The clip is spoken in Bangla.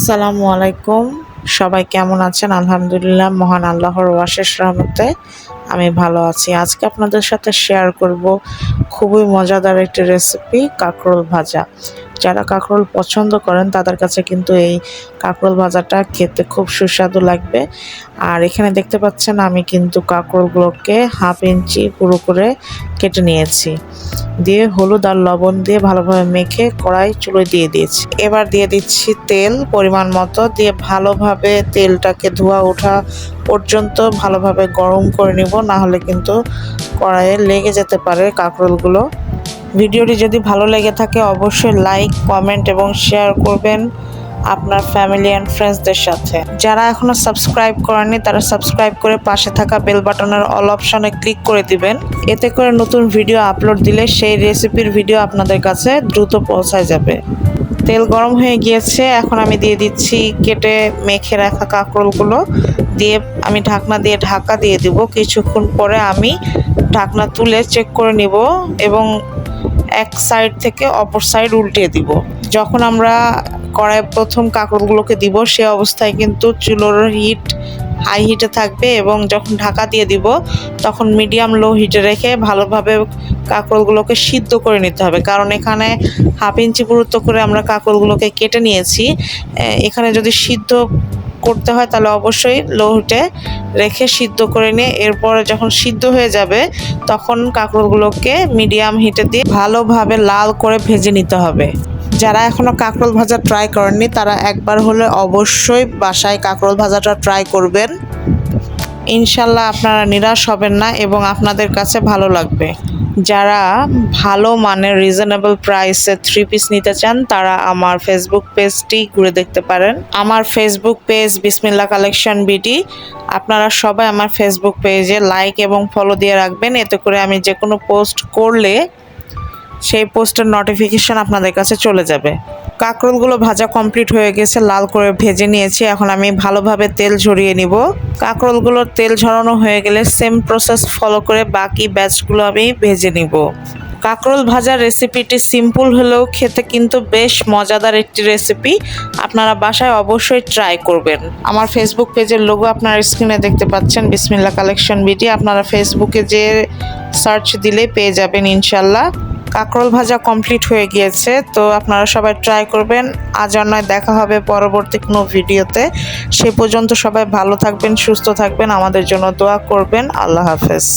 আসসালামু আলাইকুম। সবাই কেমন আছেন? আলহামদুলিল্লাহ, মহান আল্লাহর অশেষ রহমতে আমি ভালো আছি। আজকে আপনাদের সাথে শেয়ার করব খুবই মজাদার একটি রেসিপি, কাকরোল ভাজা। যারা কাকরোল পছন্দ করেন তাদের কাছে কিন্তু এই কাকরোল ভাজাটা খেতে খুব সুস্বাদু লাগবে। আর এখানে দেখতে পাচ্ছেন আমি কিন্তু কাকরোলগুলোকে হাফ ইঞ্চি পুরো করে কেটে নিয়েছি, দিয়ে হলুদ আর লবণ দিয়ে ভালোভাবে মেখে কড়াই চুলোয় দিয়ে দিয়েছি। এবার দিয়ে দিচ্ছি তেল পরিমাণ মতো, দিয়ে ভালোভাবে তেলটাকে ধোয়া ওঠা পর্যন্ত ভালোভাবে গরম করে নিব, না হলে কিন্তু কড়াইয়ে লেগে যেতে পারে কাকরোলগুলো। ভিডিওটি যদি ভালো লেগে থাকে অবশ্যই লাইক, কমেন্ট এবং শেয়ার করবেন আপনার ফ্যামিলি অ্যান্ড ফ্রেন্ডসদের সাথে। যারা এখনো সাবস্ক্রাইব করেননি তারা সাবস্ক্রাইব করে পাশে থাকা বেল বাটনের অল অপশনে ক্লিক করে দিবেন। এতে করে নতুন ভিডিও আপলোড দিলে সেই রেসিপির ভিডিও আপনাদের কাছে দ্রুত পৌঁছায় যাবে। তেল গরম হয়ে গিয়েছে, এখন আমি দিয়ে দিচ্ছি কেটে মেখে রাখা কাঁকরোলগুলো, দিয়ে আমি ঢাকনা দিয়ে ঢাকা দিয়ে দিব। কিছুক্ষণ পরে আমি ঢাকনা তুলে চেক করে নিব এবং এক সাইড থেকে অপর সাইড উল্টিয়ে দিব। যখন আমরা কড়াইয়ে প্রথম কাঁকরোলগুলোকে দিব সে অবস্থায় কিন্তু চুলোর হিট হাই হিটে থাকবে এবং যখন ঢাকা দিয়ে দিব তখন মিডিয়াম লো হিটে রেখে ভালোভাবে কাঁকরোলগুলোকে সিদ্ধ করে নিতে হবে, কারণ এখানে হাফ ইঞ্চি পুরুত্ব করে আমরা কাঁকরোলগুলোকে কেটে নিয়েছি। এখানে যদি সিদ্ধ করতে হয় তাহলে অবশ্যই লো হিটে রেখে সিদ্ধ করে নিয়ে এরপরে যখন সিদ্ধ হয়ে যাবে তখন কাঁকরোলগুলোকে মিডিয়াম হিটে দিয়ে ভালোভাবে লাল করে ভেজে নিতে হবে। যারা এখনও কাঁকরোল ভাজা ট্রাই করেননি তারা একবার হলে অবশ্যই বাসায় কাঁকরোল ভাজাটা ট্রাই করবেন। ইনশাল্লাহ আপনারা নিরাশ হবেন না এবং আপনাদের কাছে ভালো লাগবে। যারা ভালো মানের রিজনেবল প্রাইসে 3 পিস নিতে চান তারা আমার ফেসবুক পেজটি ঘুরে দেখতে পারেন। আমার ফেসবুক পেজ বিসমিল্লাহ কালেকশন বিডি। আপনারা সবাই আমার ফেসবুক পেজে লাইক এবং ফলো দিয়ে রাখবেন, এতে করে আমি যে কোনো পোস্ট করলে সেই পোস্টের নোটিফিকেশন আপনাদের কাছে চলে যাবে। কাঁকরোলগুলো ভাজা কমপ্লিট হয়ে গেছে, লাল করে ভেজে নিয়েছি। এখন আমি ভালোভাবে তেল ঝরিয়ে নিব। কাঁকরোলগুলোর তেল ঝরানো হয়ে গেলে সেম প্রসেস ফলো করে বাকি ব্যাচগুলো আমি ভেজে নিব। কাঁকরোল ভাজার রেসিপিটি সিম্পল হলেও খেতে কিন্তু বেশ মজাদার একটি রেসিপি। আপনারা বাসায় অবশ্যই ট্রাই করবেন। আমার ফেসবুক পেজের লোগো আপনারা স্ক্রিনে দেখতে পাচ্ছেন, বিসমিল্লাহ কালেকশন বিডি। আপনারা ফেসবুকে যে সার্চ দিলে পেয়ে যাবেন ইনশাল্লাহ। কাঁকরোল ভাজা কমপ্লিট হয়ে গিয়েছে, তো আপনারা সবাই ট্রাই করবেন। আজ আর নয়, দেখা হবে পরবর্তী কোনো ভিডিওতে। সে পর্যন্ত সবাই ভালো থাকবেন, সুস্থ থাকবেন, আমাদের জন্য দোয়া করবেন। আল্লাহ হাফেজ।